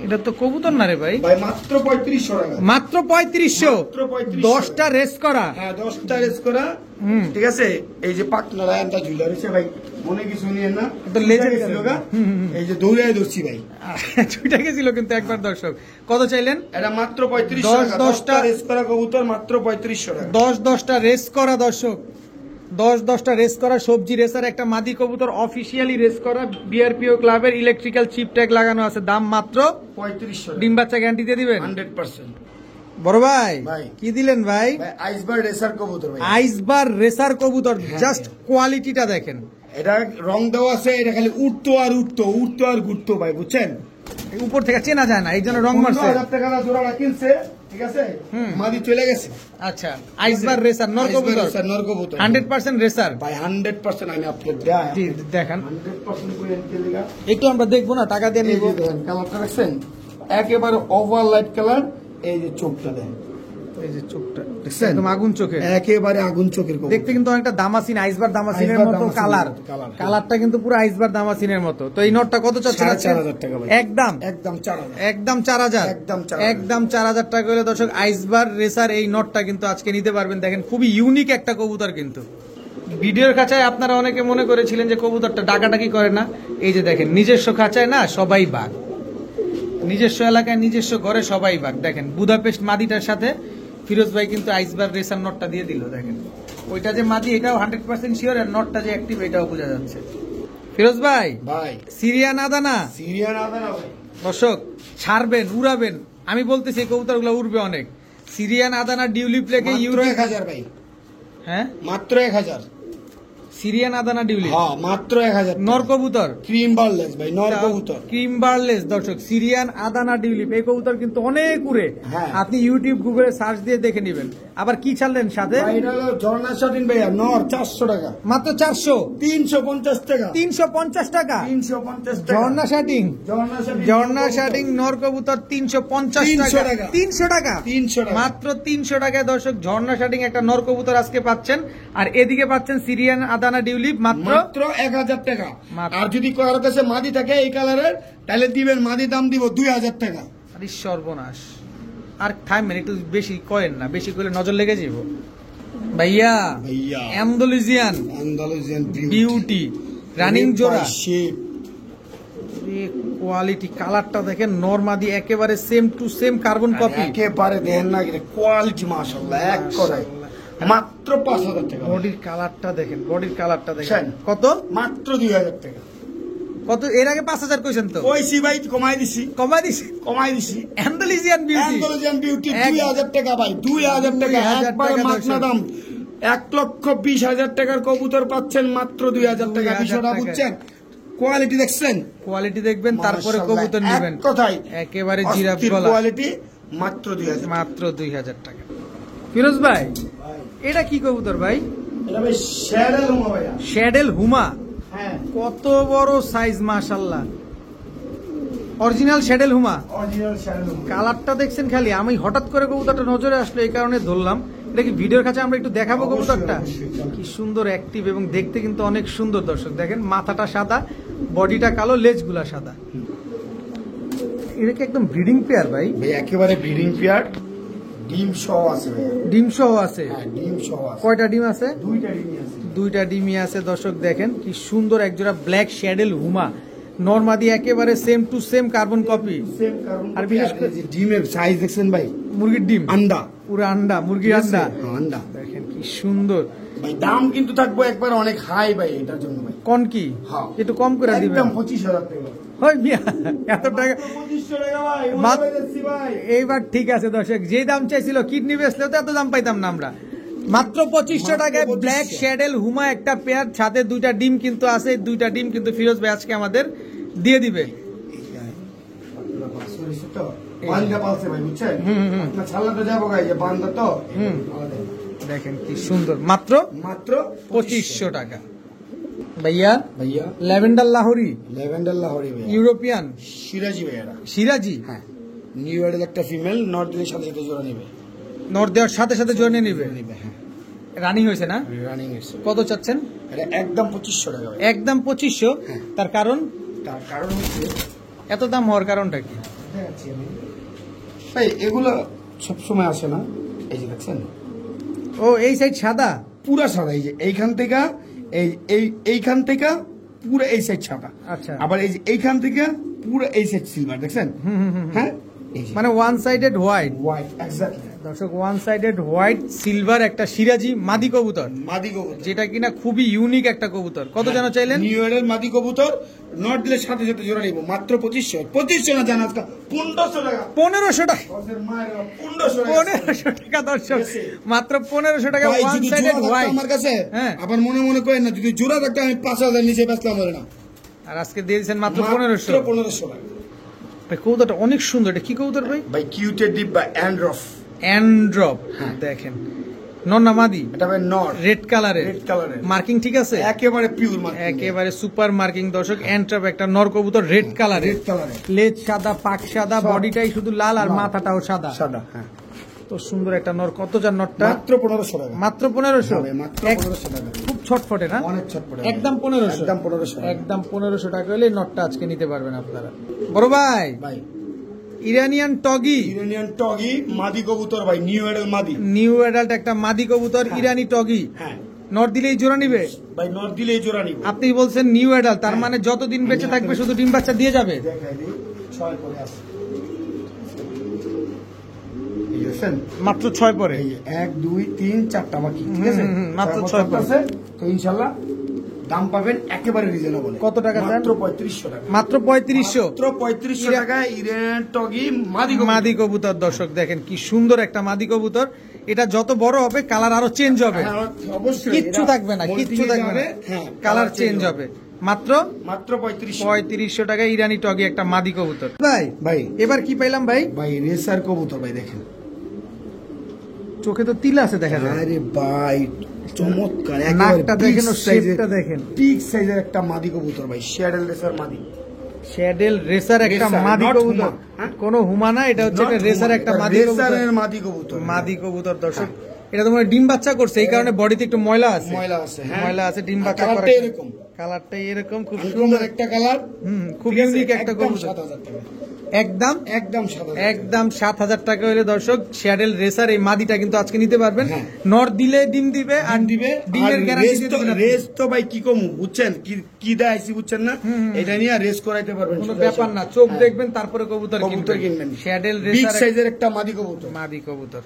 এটা তো কবুতর না রে ভাই। ভাই মাত্র 3500 টাকা। মাত্র 3500, মাত্র 3500 10টা রেস করা। হ্যাঁ 10টা রেস করা, হুম। ঠিক আছে? এই যে পাকনা লায়নটা ঝুলা রয়েছে ভাই, মনে কিছু নিয়ে না, তো লেজে গেছিল গা। হুম, হুম। এই যে দৌড়ায় ধরছি ভাই। ছুটে গেছিল কিন্তু একবার দর্শক। কত চাইলেন? এটা মাত্র 3500 টাকা। 10টা 10টা রেস করা কবুতর মাত্র 3500 টাকা। 10টা রেস করা দর্শক, 10টা রেস করা সবজি রেসার একটা মাদি কবুতর, অফিসিয়ালি রেস করা, বিআরপিও ক্লাবের ইলেকট্রিক্যাল চিপ ট্যাগ লাগানো আছে। দাম মাত্র 3500 টাকা। ডিম বাচ্চা গ্যারান্টি দিয়ে দিবেন 100%। বড় ভাই। ভাই। কি দিলেন ভাই? ভাই আইসবার রেসার কবুতর ভাই। আইসবার রেসার কবুতর, জাস্ট কোয়ালিটিটা দেখেন। এটা রং দেওয়া আছে, এটা খালি উঠতো আর ঘুরতো ভাই, বুঝছেন? উপর থেকে চেনা যায় না, এই জন্য রং মারছে। 15,000 টাকা জোড়াটা কিনছে, ঠিক আছে? মাদি চলে গেছে। আচ্ছা, আইসবার রেসার নর আইসবার কবুতর, রেসার, নর কবুতর। 100% রেসার। ভাই 100% আমি আপনাকে দেয়। জি, দেখান 100% করে এনকে দিগা। একটু, আমরা দেখবো না, টাকা দিয়ে এই নিব। যে দেখেন কালারটা দেখছেন, একেবারে ওভার লাইট কালার। এই যে চোখটা দেখেন, এই যে চোখটা দেখছেন? একদম আগুন চোখে, একেবারে আগুন চোখের কবুতর। দেখতে কিন্তু অনেকটা দামাসিন, আইসবার দামাসিনের আইসবার মতো দামাসিনের কালার। মতো কালার। কালারটা কিন্তু পুরো আইসবার দামাসিনের মতো। তো এই নটটা কত চাচ্ছেন? 4,500 টাকা ভাই। একদম একদম 4000। একদম 4000, একদম 4000 একদম 4000 টাকা হলে দর্শক আইসবার রেসার এই নটটা কিন্তু আজকে নিতে পারবেন। দেখেন খুবই ইউনিক একটা কবুতর কিন্তু। ভিডিওর খাঁচায় আপনারা অনেকে মনে করেছিলেন যে কবুতরটা ডাকাডাকি করে না। এই যে দেখেন নিজস্ব খাঁচায় না সবাই বাঘ, নিজস্ব এলাকায় নিজস্ব ঘরে সবাই বাঘ। দেখেন বুদাপেস্ট মাদিটার সাথে ফিরোজ ভাই কিন্তু আইসবার রেসার নটটা দিয়ে দিল। দেখেন ওইটা যে মাদি এটাও 100% শিওর, আর নটটা যে অ্যাক্টিভ এটাও বোঝা যাচ্ছে। ফিরোজ ভাই, ভাই সিরিয়ান আদানা সিরিয়ান আদানা ভাই। দর্শক ছাড়বেন, উড়াবেন। আমি বলতেছি এই কবুতরগুলো উড়বে অনেক। সিরিয়ান আদানা ডিউলিপ লেগে মাত্র 1000 ভাই, হ্যাঁ মাত্র 1000। সিরিয়ান আদানা ডিউলিপ, হ্যাঁ মাত্র 1000। নর কবুতর, ক্রিম বার্লেস ভাই, নর কবুতর। ক্রিম বার্লেস দর্শক, সিরিয়ান আদানা ডিউলিপ। এই কবুতর কিন্তু অনেক উড়ে। হ্যাঁ। আপনি ইউটিউব গুগলে সার্চ দিয়ে দেখে নেবেন। আবার কি ছাড়লেন সাথে? ভাই এটা হলো ঝর্ণা শাটিন ভাইয়া, নর 400 টাকা। মাত্র 400, 350 টাকা। 350 টাকা। 350 টাকা। ঝর্ণা শাটিং, ঝর্ণা শাটিন, ঝর্ণা শাটিং নর কবুতর 350 300 টাকা। টাকা। 300 টাকা, 300 টাকা। মাত্র 300 টাকায় দর্শক ঝর্ণা শাটিং একটা নর কবুতর আজকে পাচ্ছেন। আর এদিকে পাচ্ছেন সিরিয়ান আদানা ডিউলিপ মাত্র মাত্র 1000 টাকা। মাত্র। আর যদি কারোর কাছে মাদি থাকে এই কালারের, তাহলে দিবেন মাদি দাম দিব 2000 টাকা। আরে সর্বনাশ। আর থামবেন একটু, বেশি করেন না, বেশি করলে নজর লেগে যাব ভাইয়া। ভাইয়া অ্যান্ডালুজিয়ান আন্দালুজিয়ান বিউটি রানিং জোড়া, শেপ কোয়ালিটি, কালারটা দেখেন নরমাদি একেবারে same to same carbon copy. একেবারে দেন না, কোয়ালিটি মাশাআল্লাহ এক করে। মাত্র 5000 টাকা। বডির কালারটা দেখেন, বডির কালারটা দেখেন। বুঝছেন? কত? মাত্র 2000 টাকা। কত এর আগে 5000 কইছেন তো? কইছি ভাই, কমাই দিছি। অ্যান্ডালুজিয়ান বিউটি অ্যান্ডালুজিয়ান বিউটি 2000 টাকা ভাই, 2000 টাকা 2000 একবার টাকা মাগনা দাম। 1,20,000 টাকার কবুতর পাচ্ছেন মাত্র 2000 টাকা। 2000 বিষয়টা টাকা। বুঝছেন? কোয়ালিটি দেখছেন? কোয়ালিটি দেখবেন, তারপরে মাশাআল্লাহ, কবুতর নেবেন। এক কথায় একেবারে জিরাফ অস্থির গলা, কোয়ালিটি, মাত্র 2000। মাত্র 2000 টাকা। ফিরোজ ভাই, এটা কি কবুতর ভাই? এটা ভাই শ্যাডেল হুমা ভাইয়া। শ্যাডেল হুমা, হ্যাঁ, কত বড় সাইজ মাশাআল্লাহ। অরিজিনাল শ্যাডেল হুমা। অরিজিনাল শ্যাডেল হুমা। কালারটা দেখছেন খালি, আমি হঠাৎ করে কবুতরটা নজরে আসলো, এই কারণে ধরলাম। এটা কি ভিডিওর কাছে আমরা একটু দেখাবো কবুতরটা? কি সুন্দর অ্যাক্টিভ এবং দেখতে কিন্তু অনেক সুন্দর দর্শক। দেখেন মাথাটা সাদা, বডিটা কালো, লেজগুলা সাদা। এটা কি একদম ব্রিডিং পেয়ার ভাই? ভাই একেবারে ব্রিডিং পেয়ার, ডিম সহ আছে ভাইয়া। ডিম সহ আছে? হ্যাঁ, ডিম সহ আছে। কয়টা ডিম আছে? 2টা ডিমই আছে। 2টা ডিমই আছে দর্শক। দেখেন কি সুন্দর একজোড়া ব্ল্যাক শ্যাডেল হুমা, নরমাদি একেবারে same to same carbon copy. Same কারণ আর বিশেষ করে যে ডিমের সাইজ দেখছেন ভাই, মুরগির ডিম, আন্ডা, পুরো আন্ডা, মুরগির আন্ডা। হ্যাঁ, আন্ডা। দেখেন কি সুন্দর ভাই দাম কিন্তু থাকবো একবার অনেক হাই ভাই এটার জন্য ভাই। কোন কি হ্যাঁ। একটু কম করে দিবেন? একদম 25,000 টাকা। হয় মিয়া, এত টাকা? 2500 টাকা ভাই, মাত্র- বলে দিচ্ছি ভাই। এইবার ঠিক আছে দর্শক, যে দাম চাইছিল কিডনি বেচলেও তো এত দাম পাইতাম না আমরা। মাত্র 2500 টাকায় 2500 ব্ল্যাক শ্যাডেল হুমা একটা পেয়ার, সাথে 2টা ডিম কিন্তু আছে। 2টা ডিম কিন্তু ফিরোজ ভাই আজকে আমাদের দিয়ে দিবে। বান্দা পালছে ভাই, বুঝছেন? আপনার ছাল্লাতে যাবো গাই, যে বান্দা তো। দেখেন কি সুন্দর, মাত্র মাত্র 2500 টাকা। ভাইয়া ভাইয়া ল্যাভেন্ডার লাহোরি, ল্যাভেন্ডার লাহোরি ভাইয়া, ইউরোপিয়ান সিরাজি ভাইয়ারা। সিরাজি, হ্যাঁ, নিউ এডেল একটা ফিমেল, নর্থ দিল্লির সাথে সাথে জোড়া নেবে। নর দেওয়ার সাথে সাথে জয়েনে নিবে। হ্যাঁ, রানিং হয়েছে না? রানিং এসে কত চাচ্ছেন? এটা একদম 2500 টাকা ভাই। একদম 2500। হ্যাঁ। তার কারণ? তার কারণ হচ্ছে, এত দাম হওয়ার কারণটা কি? দেখাচ্ছি আমি ভাই, এগুলো সবসময় আসে না। এই যে দেখছেন, ও এই সাইড সাদা, পুরা সাদা। এই যে এইখান থেকে এইখান থেকে পুরো এই সাইড সাদা। আচ্ছা। আবার এই যে এইখান থেকে পুরো এই সাইড সিলভার, দেখছেন? হ্যাঁ, এই যে মানে one sided white. White, exactly দর্শক, ওয়ান সাইডেড হোয়াইট সিলভার একটা সিরাজি মাদি কবুতর, মাদি কবুতর। যেটা কিনা খুবই ইউনিক একটা কবুতর। কত যেন চাইলেন? নিউ ইয়ারের মাদি কবুতর, নর্থ দিলের সাথে সাথে জোড়া নিব মাত্র 2500। 2500 না জানা, আজকে 1500 টাকা। 1500 টাকা। ওদের মায়ের 1500 টাকা। 1500 টাকা দর্শক, মাত্র 1500 টাকা ভাই, ওয়ান যদি সাইডেড জোড়া থাকতো হোয়াইট। আমার কাছে, হ্যাঁ। আবার মনে মনে করেন না, যদি জোড়া থাকতো আমি 5000 নিচে বেচলাম বলে না। আর আজকে দিয়ে দিচ্ছেন মাত্র মাত্র 1500। 1500 টাকা। ভাই কবুতরটা অনেক সুন্দর। এটা কি কবুতর ভাই? ভাই কিউটেড ডিপ বা অ্যান্ড্রফ। অ্যান্ড্রপ। হ্যাঁ। দেখেন নন্না মাদি, এটা ভাই নর, রেড কালারের, রেড কালারের, মার্কিং ঠিক আছে? একেবারে পিওর মার্কিং, একেবারে সুপার মার্কিং দর্শক। অ্যান্ড্রপ একটা নর কবুতর, রেড কালারের, রেড কালারের, লেজ সাদা, পাক সাদা, সব। বডিটাই শুধু লাল আর লাল। মাথাটাও সাদা। সাদা। হ্যাঁ, তো সুন্দর একটা নর। কত যার নরটা? মাত্র 1500 টাকা। মাত্র 1500। হবে, মাত্র 1500 টাকা। খুব ছটফটে না? অনেক ছটপটে। একদম 1500। একদম 1500 টাকা। একদম 1500 টাকা হলে নটটা আজকে নিতে পারবেন আপনারা। বড় ভাই, ভাই ইরানিয়ান টগি, ইরানিয়ান টগি মাদি কবুতর ভাই, নিউ এডেল মাদি, নিউ অ্যাডাল্ট একটা মাদি কবুতর, ইরানি টগি। হ্যাঁ নর দিলেই জোড়া নিবে? ভাই, নর দিলে এই জোড়া নিব। আপনি বলছেন নিউ অ্যাডাল্ট, তার মানে যতদিন বেঁচে থাকবে শুধু ডিম বাচ্চা দিয়ে যাবে। দেখাই দিই, 6 করে আছে। এই দেখছেন, মাত্র 6 পরে। এই 1 2 3 4টা বাকি, ঠিক আছে? মাত্র 6 6 আছে। তো ইনশাআল্লাহ দাম পাবেন একেবারে রিজনেবল। কত টাকা চান? মাত্র 3500 টাকা। মাত্র 3500। মাত্র 3500 টাকা ইরানিয়ান টগি মাদি কবুতর। মাদি কবুতর দর্শক, দেখেন কি সুন্দর একটা মাদি কবুতর। এটা যত বড় হবে কালার আরো চেঞ্জ হবে, হ্যাঁ, অবশ্যই কিচ্ছু এটা থাকবে না, কিচ্ছু molting এ থাকবে না, যাবে, হ্যাঁ, কালার চেঞ্জ হবে। মাত্র মাত্র 3500। 3500 টাকা ইরানি টগি একটা মাদি কবুতর। ভাই ভাই এবার কি পাইলাম ভাই? ভাই রেসার কবুতর ভাই, দেখেন চোখে তো তিল আছে দেখা যায়। আরে ভাই চমৎকার, নাকটা দেখেন, শেপটা দেখেন, পিক সাইজের একটা মাদি কবুতর ভাই, শ্যাডেল রেসার মাদি। শ্যাডেল রেসার একটা রেসার, মাদি not কবুতর। হুমা, হ্যাঁ? কোনো হুমা না, এটা হচ্ছে একটা রেসার একটা মাদি কবুতর। রেসারের মাদি কবুতর, মাদি কবুতর দর্শক, এটা তোমার ডিম বাচ্চা করছে, এই কারণে বডিতে একটু ময়লা আছে। ময়লা আছে, হ্যাঁ। ময়লা আছে, ডিম আর বাচ্চা কালারটা করে। এরকম, কালারটা এরকম খুব সুন্দর সুন্দর একটা কালার, খুব ঠিক আছে? ইউনিক একটা একদম কবুতর। 7000 টাকা। একদম একদম 7000 একদম 7000 টাকা হলে দর্শক শ্যাডেল রেসার এই মাদিটা কিন্তু আজকে নিতে পারবেন। হ্যাঁ। নর দিলে ডিম দিবে আর দিবে। ডিমের গ্যারান্টি দিয়ে দিবেন আপনি। রেস তো ভাই কি কমু, বুঝছেন? কি দেখাইছি বুঝছেন না? এটা নিয়ে রেস করাইতে পারবেন, কোনো সোজা ব্যাপার সোজা। না, চোখ হ্যাঁ। দেখবেন তারপরে কবুতর কবুতর কিনবেন। শ্যাডেল বিগ রেসার সাইজের একটা মাদি কবুতর। মাদি কবুতর।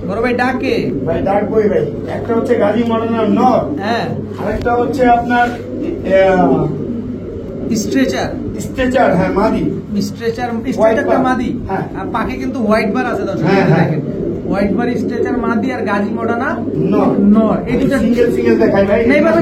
বড় ভাই ডাকে ভাই ডাক বই ভাই, একটা হচ্ছে গাজী মডার্নার নর, হ্যাঁ, আরেকটা হচ্ছে আপনার স্ট্রেচার স্ট্রেচার, হ্যাঁ মাদি। স্ট্রেচারটা bar, মাদি। হ্যাঁ। আর পাকে কিন্তু হোয়াইট বার আছে দর্শক, হ্যাঁ, হ্যাঁ। দেখেন হোয়াইট বার স্ট্রেচার মাদি আর গাজী মডানা নর। নর। এই দুটো সিঙ্গেল সিঙ্গেল দেখাই ভাই। এইভাবে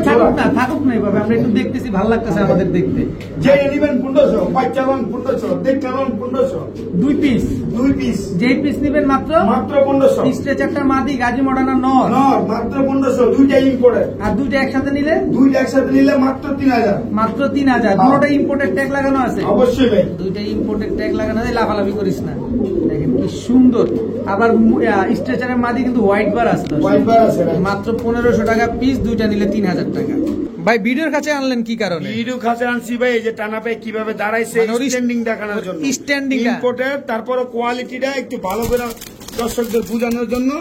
থাকুক না এইভাবে, আমরা একটু দেখতেছি, ভালো লাগতেছে আমাদের দেখতে। যে নিবেন 1500, বাচ্চা লন 1500, দেখতে লন 1500, 2 পিস, 2 পিস যেই পিস নিবেন মাত্র মাত্র 1500। স্ট্রেচারটা মাদি, গাজী মডানা নর। নর মাত্র 1500, দুইটা ইম্পোর্টেড। আর দুইটা একসাথে নিলে দুইটা একসাথে নিলে মাত্র 3000। মাত্র 3000। দুটোটা ইম্পোর্টেড ট্যাগ লাগানো আছে। অবশ্যই ভাই। দুইটা ইম্পোর্টেড ট্যাগ লাগানো আছে, লাফালাফি করিস না। দেখেন কি সুন্দর। আবার স্ট্রেচারের মাদি কিন্তু হোয়াইট বার আছে। হোয়াইট বার আছে ভাই। মাত্র 1500 টাকা পিস, দুইটা নিলে 3000 টাকা। ভাই ভিডিওর কাছে আনলেন কি কারণে? ভিডিও কাছে আনছি ভাই, এই যে টানা পায়ে কিভাবে দাঁড়াইছে মানে ওর স্ট্যান্ডিং দেখানোর জন্য। স্ট্যান্ডিং ইম্পোর্টেড, তারপরে কোয়ালিটিটা একটু ভালো করে দর্শকদের বোঝানোর জন্য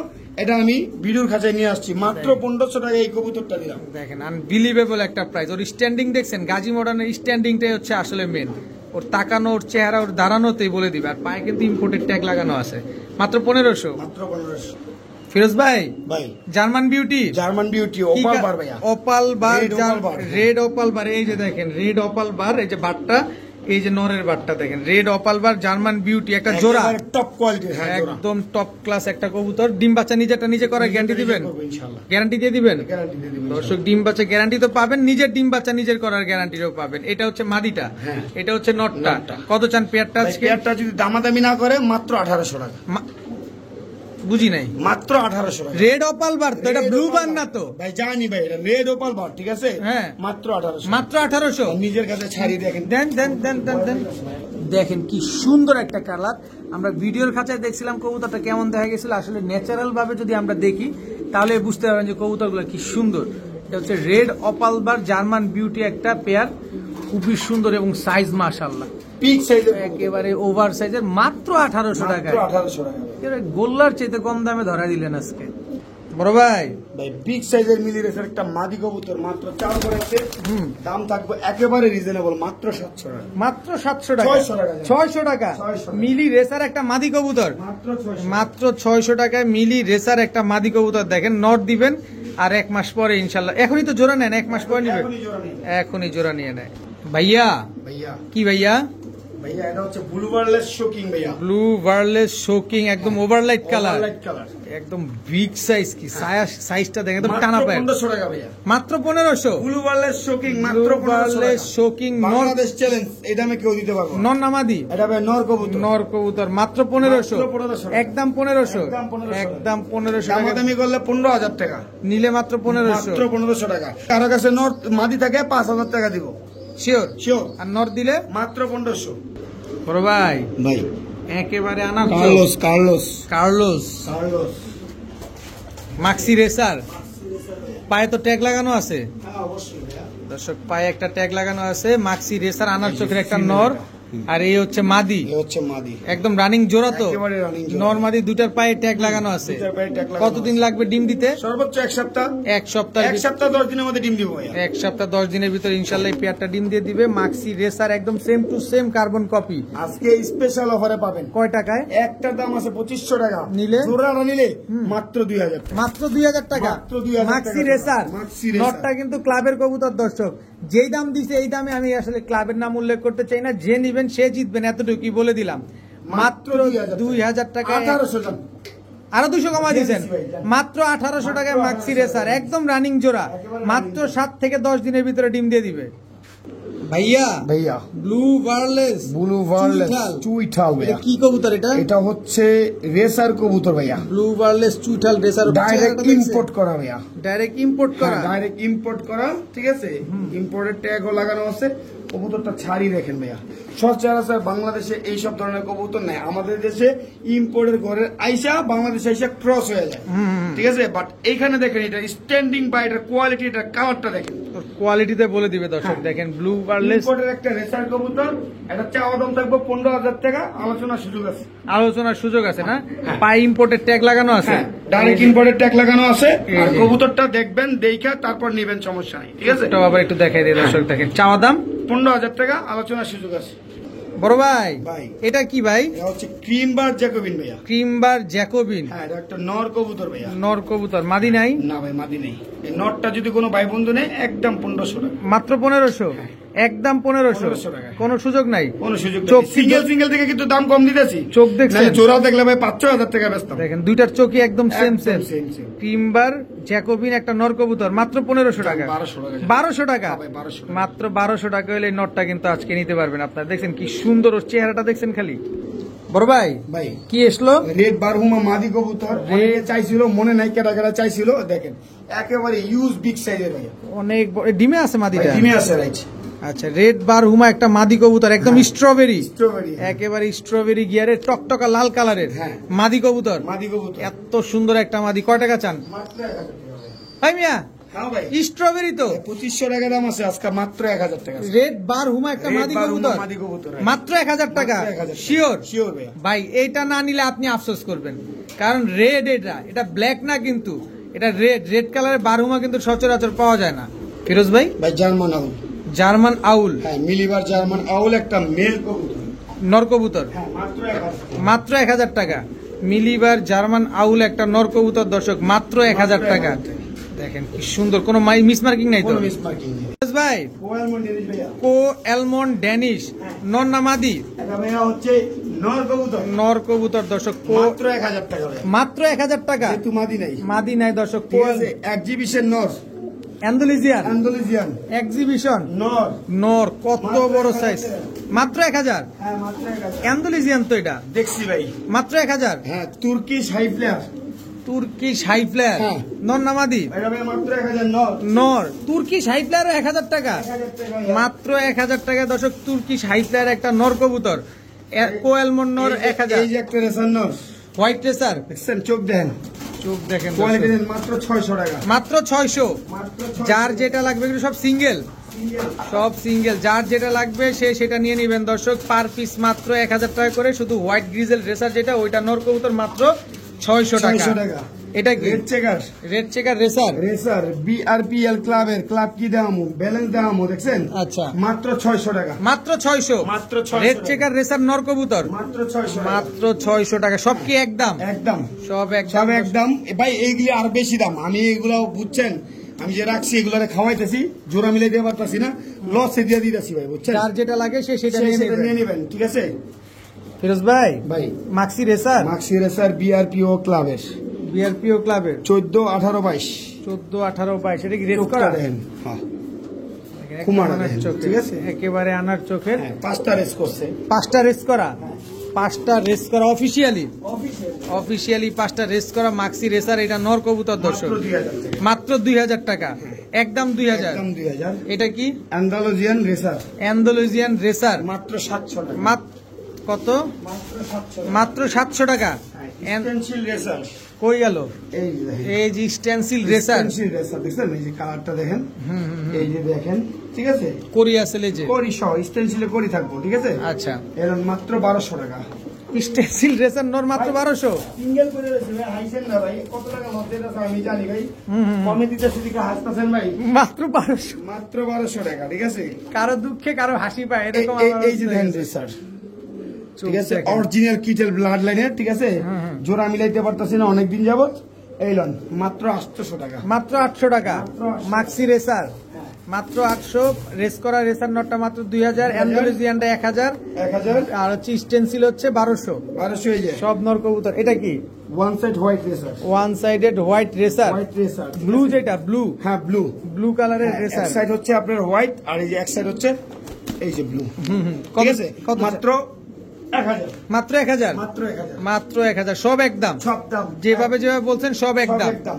এটা আমি ভিডিওর কাছে নিয়ে আসছি। মাত্র 1500 টাকা এই কবুতরটা দিলাম। দেখেন আনবিলিভেবল একটা প্রাইস। ওর স্ট্যান্ডিং দেখছেন, গাজী মডার্নের স্ট্যান্ডিংটাই হচ্ছে আসলে মেন। ওর তাকানো, ওর চেহারা, ওর দাঁড়ানোতেই বলে দিবে। আর পায়ে কিন্তু ইম্পোর্টেড ট্যাগ লাগানো আছে। মাত্র 1500। মাত্র 1500। ফিরোজ ভাই, ভাই German beauty, German beauty opal bar ভাইয়া। Opal bar, Red opal bar। Red opal bar. এই যে দেখেন রেড অপাল বার, এই যে বারটা, এই যে নরের বারটা দেখেন, রেড অপাল বার জার্মান বিউটি, একটা জোড়া টপ কোয়ালিটির, হ্যাঁ জোড়া। একদম টপ ক্লাস একটা কবুতর। ডিম বাচ্চা নিজেরটা নিজে করার গ্যারান্টি দিবেন? ইনশাআল্লাহ গ্যারান্টি দিয়ে দিবেন? গ্যারান্টি দিয়ে দিবেন। দর্শক ডিম বাচ্চা গ্যারান্টি তো পাবেন, নিজের ডিম বাচ্চা নিজের করার গ্যারান্টিও পাবেন। এটা হচ্ছে মাদিটা, হ্যাঁ। এটা হচ্ছে নটটা। নটটা। কত চান পেয়ারটা আজকে? পেয়ারটা যদি দামাদামি না করে মাত্র 1800 টাকা। বুঝি নাই। মাত্র 1800 টাকা। রেড অপাল বার তো, এটা Red ব্লু opal বার bar। না তো? ভাই জানি ভাই, এটা রেড ওপাল বার, ঠিক আছে? হ্যাঁ। মাত্র 1800। মাত্র 1800। নিজের কাছে ছাড়িয়ে দেখেন। দেন দেখেন কি সুন্দর একটা কালার। আমরা ভিডিওর খাঁচায় দেখছিলাম কবুতরটা কেমন দেখা গেছিল, আসলে ন্যাচারাল ভাবে যদি আমরা দেখি তাহলে বুঝতে পারবেন যে কবুতরগুলো কি সুন্দর। এটা হচ্ছে রেড অপাল বার জার্মান বিউটি একটা পেয়ার, খুবই সুন্দর এবং সাইজ মাশাআল্লাহ পিক সাইজের একেবারে ওভার সাইজের। মাত্র 1800 টাকা। মাত্র 1800 টাকা। এবারে গোল্লার চাইতে কম দামে ধরা দিলেন আজকে বড় ভাই। ভাই বিগ সাইজের মিলি রেসের একটা মাদি কবুতর মাত্র 4 করে আছে। দাম থাকবে একেবারে রিজনেবল, মাত্র 700 টাকা। মাত্র 700 টাকা। 600 টাকা। 600 টাকা 600 মিলি রেসার একটা মাদি কবুতর। মাত্র 600। মাত্র 600 টাকায় মিলি রেসার একটা মাদি কবুতর। দেখেন নট দিবেন আর 1 মাস পরে ইনশাল্লাহ। এখনই তো জোড়া নেন, 1 মাস পরে নিবেন। এখনই জোড়া নেই। এখনই জোড়া নিয়ে নেয় ভাইয়া। ভাইয়া কি ভাইয়া? ভাইয়া এটা হচ্ছে ব্লু বারলেস শোকিং ভাইয়া। ব্লু ভার্লেস শোকিং, একদম ওভারলাইট কালার, Overlight color। একদম বিগ সাইজ। কি সাইজটা দেখেন, একদম টানা পায়। 1500 টাকা ভাইয়া। মাত্র 1500। ব্লু বারলেস শোকিং মাত্র 1500 ভার্লেস টাকা। শোকিং নর, বাংলাদেশ চ্যালেঞ্জ, এই দামে কেউ দিতে পারবে না। নর নামাদি এটা ভাই নর কবুতর। নর কবুতর মাত্র 1500। মাত্র 1500 একদম 1500। একদম 1500 একদম 1500 টাকা দামাদামি করলে 15000 টাকা। নিলে মাত্র 1500। মাত্র 1500 টাকা। কারো কাছে নর মাদি থাকে 5000 টাকা দিব। Sure sure. আর নর দিলে মাত্র 1500। বড় ভাই ভাই একেবারে আনার Carlos Carlos Carlos Maksi racer. পায়ে তো ট্যাগ লাগানো আছে হ্যাঁ অবশ্যই ভাইয়া। দর্শক, পায়ে একটা ট্যাগ লাগানো আছে। মাক্সি রেসার আনার চোখের একটা নর, আর এই হচ্ছে মাদি। এই হচ্ছে মাদি। একদম রানিং জোড়া তো? একেবারে running জোড়া। নর মাদি দুটার পায়ে ট্যাগ লাগানো আছে। দুটার পায়ে tag লাগানো কতদিন লাগবে ডিম দিতে? সর্বোচ্চ 1 সপ্তাহ। 1 সপ্তাহ। 1 সপ্তাহ 10 দিনের মধ্যে ডিম দিব ভাইয়া। 1 সপ্তাহ 10 দিনের ভিতর ইনশাল্লাহ এই পেয়ারটা ডিম দিয়ে দিবে। মাক্সি রেসার একদম same to same carbon copy. আজকে স্পেশাল অফারে পাবেন। কয় টাকায়? একটা দাম আছে 2500 টাকা। নিলে? জোড়াটা নিলে মাত্র 2000 টাকা। মাত্র 2000 টাকা। মাত্র 2000 টাকা। মাক্সি রেসার। মাক্সি রেসার। নটটা কিন্তু ক্লাবের কবুতর দর্শক। যেই দাম দিছে এই দামে আমি আসলে ক্লাবের নাম উল্লেখ করতে চাই না। যে নিবেন সে জিতবেন, এতটুকুই বলে দিলাম। মাত্র 2000 টাকা। 1800 টাকা। আরো 200 কমা দিয়েছেন। দিয়েছি ভাই, জান। মাত্র 1800 টাকায় মাক্সি রেসার, একদম রানিং জোড়া। মাত্র 7 থেকে 10 দিনের ভিতরে ডিম দিয়ে দিবে ভাইয়া। ভাইয়া ব্লু ভার্লেস ব্লু ভার্লেস চুইঠাল এটা ভাইয়া। কি কবুতর এটা? এটা হচ্ছে রেসার কবুতর ভাইয়া। ব্লু ভার্লেস চুইঠাল রেসার, ডাইরেক্ট ইম্পোর্ট করা ভাইয়া। ডাইরেক্ট ইম্পোর্ট করা। ডাইরেক্ট ইম্পোর্ট করা, ঠিক আছে? ইম্পোর্টের ট্যাগও লাগানো আছে। কবুতরটা ছাড়ি দেখেন ভাইয়া। সচরাচর বাংলাদেশে এইসব ধরনের কবুতর নাই। আমাদের দেশে ইম্পোর্টের ঘরের আইসা বাংলাদেশে আইসা ক্রস হয়ে যায়, ঠিক আছে? বাট এইখানে দেখেন এটা স্ট্যান্ডিং বা এটার কোয়ালিটি, এটার কালারটা দেখেন। কোয়ালিটিতে বলে দিবে দর্শক। দেখেন ব্লু ভার্লেস, ইম্পোর্টের একটা রেসার কবুতর। এটা চাওয়া দাম থাকবে 15000 টাকা। আলোচনার সুযোগ আছে। আলোচনার সুযোগ আছে না? পাই ইম্পোর্টের ট্যাগ লাগানো আছে। ডাইরেক্ট ইম্পোর্টের ট্যাগ লাগানো আছে। এই আর যে। কবুতরটা দেখবেন, দেখা তারপর নেবেন, সমস্যা নেই, ঠিক আছে? এটাও আবার একটু দেখাই দিই দর্শক। দেখেন চাওয়া দাম 15000 টাকা। আলোচনার সুযোগ আছে। বড় ভাই ভাই। এটা কি ভাই? এটা হচ্ছে ক্রিম বার জ্যাকোবিন ভাইয়া। ক্রিম বার জ্যাকোবিন। হ্যাঁ, এটা একটা নর কবুতর ভাইয়া। নর কবুতর, মাদি নাই? না ভাই, মাদি নেই। এই নটটা যদি কোনো ভাই বন্ধু নেই, একদম 1500 টাকা। মাত্র 1500। একদম 1500 টাকা। কোনো সুযোগ নাই। কোনো সুযোগ চোখ নেই। সিঙ্গেল সিঙ্গেল থেকে কিন্তু দাম কম দিতেছি। চোখ দেখছেন? নাহলে জোড়া দেখলে ভাই 5-6 টাকা বেচতাম। দেখেন দুইটার চোখই একদম সেম একদম same. same, same। Timber Jacobin একটা নর কবুতর মাত্র 1500 টাকা। 1200 টাকা। 1200 টাকা হ্যাঁ ভাই, 1200 টাকা। মাত্র 1200 টাকা হলে এই নটটা কিন্তু আজকে নিতে পারবেন আপনারা। দেখছেন কি সুন্দর ওর চেহারাটা, দেখছেন খালি। বড় ভাই ভাই কি এসলো? রেড বারহুমা মাদি কবুতর অনেকে চাইছিল, মনে নাই কেটা কেটা চাইছিল। দেখেন একেবারে ইউজ বিগ সাইজের ভাই, অনেক বড়। ডিমে আছে মাদিটা? ডিমে আছে রাইট। আচ্ছা, রেড বারহুমা একটা মাদি কবুতর একদম স্ট্রবেরি, স্ট্রবেরি একেবারে স্ট্রবেরি গিয়ারের টকটকা লাল কালারের হ্যাঁ। মাদি কবুতর। মাদি কবুতর এত সুন্দর একটা মাদি, কয় টাকা চান মাত্র 1000 টাকা ভাই। ভাই মিয়া? হ্যাঁ ভাই, স্ট্রবেরি তো 2500 টাকা দাম আছে আজকে, মাত্র 1000 টাকা। রেড বারহুমা একটা Red মাদি বারহুমা কবুতর মাদি কবুতর, মাত্র 1000 টাকা। মাত্র 1000 টাকা। শিওর? শিওর ভাই। ভাই এইটা না নিলে আপনি আফসোস করবেন, কারণ রেড, এটা ব্ল্যাক না, কিন্তু এটা রেড কালারের বারহুমা কিন্তু সচরাচর পাওয়া যায় না। ফিরোজ ভাই, ভাই জার্মান আউল, জার্মান আউল, হ্যাঁ মিলিবার জার্মান আউল একটা মেল কবুতর, নর কবুতর হ্যাঁ মাত্র 1000 মাত্র 1000 টাকা। মিলিবার জার্মান আউল একটা নর কবুতর দর্শক, মাত্র 1000 টাকা। দেখেন কি সুন্দর, কোনো মিস মার্কিং নাই তো? কোনো মিস মার্কিং নেই। ফিরোজ ভাই, কোয়ালমন্ড ডেনিশ ভাইয়া, কো অ্যালমন্ড ড্যানিশ নর না মাদি? এটা ভাইয়া হচ্ছে নর কবুতর, নর কবুতর দর্শক, মাত্র 1000 টাকা ভাই। মাত্র 1000 টাকা। যেহেতু মাদি নাই, মাদি নাই দর্শক। ঠিক আছে। এক্সিবিশন নর, অ্যান্ডালুজিয়ান আন্দালুজিয়ান এক্সিবিশন নর, নর, কত মাত্র বড় 1000 সাইজ, টাকা। মাত্র 1000। হ্যাঁ মাত্র 1000 অ্যান্ডালুজিয়ান তো এটা, দেখছি ভাই, মাত্র 1000। হ্যাঁ Turkish high flyer, Turkish high flyer হ্যাঁ। নর না মাদি? এটা ভাই মাত্র 1000 নর, নর। তুর্কিশ হাই ফ্লায়ার 1000 টাকা, 1000 টাকা ভাইয়া। মাত্র 1000 টাকা দর্শক। তুর্কিশ হাই ফ্লায়ার একটা নর কবুতর, কোয়েলমন নর এই যে- 1000। এই যে একটা রেসার নর, হোয়াইট রেসার, দেখছেন চোখ দেন, চোখ দেখেন দর্শক। কোয়ালিটি দেন মাত্র 600 টাকা, মাত্র 600। মাত্র 600 যার যেটা লাগবে এগুলো সব সিঙ্গেল, সব সিঙ্গেল, যার যেটা লাগবে সে সেটা নিয়ে নেবেন দর্শক। পার পিস মাত্র 1000 টাকা করে। শুধু হোয়াইট গ্রিজেল রেসার যেটা, ওইটা নর কবুতর মাত্র 600 টাকা। 600 টাকা। এটা কি? Red checker, red checker racer. Racer BRPL ক্লাবের ক্লাব কি দামু, ব্যালেন্স দামু দেখছেন, আচ্ছা, মাত্র 600 টাকা, মাত্র 600। মাত্র 600 রেড টাকা। চেকার রেসার নর কবুতর মাত্র 600 টাকা। মাত্র 600 টাকা। সব কি একদম? একদম সব একদম। সব একদম। ভাই এইগুলি আর বেশি দাম, আমি এগুলো বুঝছেন, আমি যে রাখছি এগুলো খাওয়াইতেছি, জোড়া মিলাই দিয়ে পারতাছি না, লসে দিয়ে দিতেছি ভাই, বুঝছেন। যার যেটা লাগে সে সেটা নিয়ে সেটা নিয়ে নেবে। নেবেন, ঠিক আছে ফিরোজ ভাই, ভাই। মাক্সি রেসার মাক্সি রেসার বিআরপিও ক্লাবের বিআরপিও ক্লাবের 14, 18, 22 14, 18, 22। এটা কি রেড চোখটা করা? দেখেন, হ্যাঁ একেবারে কুমার আনার দেখেন, চোখের, ঠিক আছে। একেবারে আনার চোখের। হ্যাঁ, 5টা রেস করছে 5টা রেস করা, 5টা রেস করা অফিসিয়ালি, অফিসিয়ালি 5টা রেস করা মাক্সি রেসার। এটা নর কবুতর দর্শক, মাত্র 2000 টাকা, মাত্র 2000 টাকা, একদম 2000। একদম 2000। এটা কি? আন্দালুজিয়ান রেসার অ্যান্ডালুজিয়ান রেসার, মাত্র 700 টাকা, কত? মাত্র 700 টাকা। মাত্র 700 টাকা। স্টেনসিল রেসার, কই গেল? এই যে দেখেন, এই যে স্টেনসিল রেসার, স্টেনসিল রেসার দেখছেন, এই যে কালারটা দেখেন, এই যে দেখেন, ঠিক আছে। কোরিয়া সেলে যে, করি সহ স্টেনসিলে করি থাকবো, ঠিক আছে। আচ্ছা। এর মাত্র 1200 টাকা। স্টেনসিল রেসার নর মাত্র 1200। সিঙ্গেল করে রয়েছে ভাই, হাইছেন না ভাই, কত টাকা লস দিতেছে আমি জানি ভাই, কমে দিতেছে দিকে হাসতেছেন ভাই, মাত্র 1200। মাত্র 1200 টাকা, ঠিক আছে। কারো দুঃখে কারো হাসি পায়, এই- এরকম এই- আমার এই যে অবস্থা দেখেন হয়েছে। রেসার, চোখ ঠিক আছে, দেখেন। অরিজিনাল কিটেল ব্লাড লাইনের, ঠিক আছে। জোড়া মিলাইতে পারতাছি না অনেকদিন যাবত, এই লন মাত্র 800 টাকা, মাত্র 800 টাকা। মাক্সি রেসার মাত্র 800। রেস করা রেসার নটটা মাত্র 2000। অ্যান্ডালুজিয়ানটা 1000, 1000, আর হচ্ছে স্টেনসিল হচ্ছে 1200। 1200 এই যে সব নর কবুতর। এটা কি? One side white racer, one sided white racer, white racer, blue, যেটা ব্লু, হ্যাঁ ব্লু, ব্লু কালারের এক রেসার। সাইড হচ্ছে আপনার হোয়াইট, আর এই যে এক সাইড হচ্ছে এই যে ব্লু, কত? ঠিক আছে। কত? মাত্র 1000, মাত্র 1000। মাত্র 1000, মাত্র 1000। সব একদম, সব দাম যেভাবে যেভাবে বলছেন সব সব একদম। একদম।